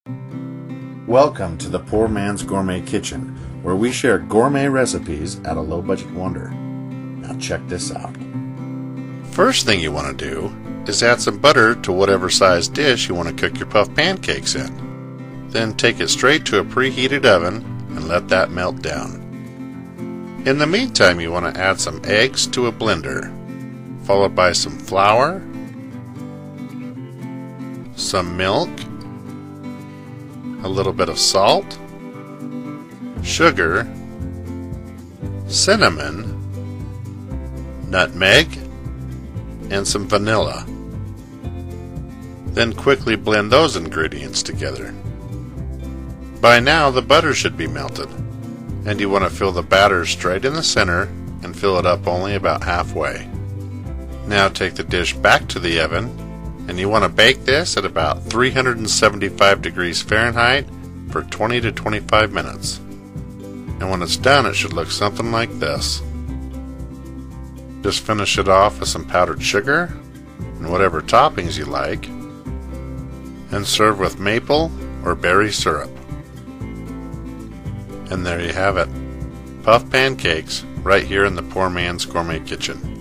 Welcome to the Poor Man's Gourmet Kitchen, where we share gourmet recipes at a low-budget wonder. Now check this out. First thing you want to do is add some butter to whatever size dish you want to cook your puff pancakes in. Then take it straight to a preheated oven and let that melt down. In the meantime, you want to add some eggs to a blender, followed by some flour, some milk, a little bit of salt, sugar, cinnamon, nutmeg, and some vanilla. Then quickly blend those ingredients together. By now the butter should be melted, and you want to fill the batter straight in the center and fill it up only about halfway. Now take the dish back to the oven, and you want to bake this at about 375 degrees Fahrenheit for 20 to 25 minutes. And when it's done, it should look something like this. Just finish it off with some powdered sugar and whatever toppings you like, and serve with maple or berry syrup. And there you have it, puff pancakes right here in the Poor Man's Gourmet Kitchen.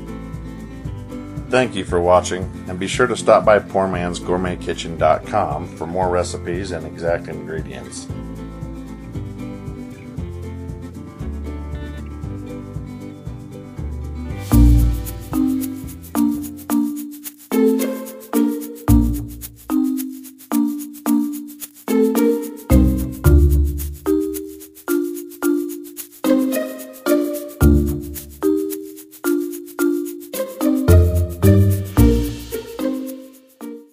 Thank you for watching, and be sure to stop by PoorMansGourmetKitchen.com for more recipes and exact ingredients.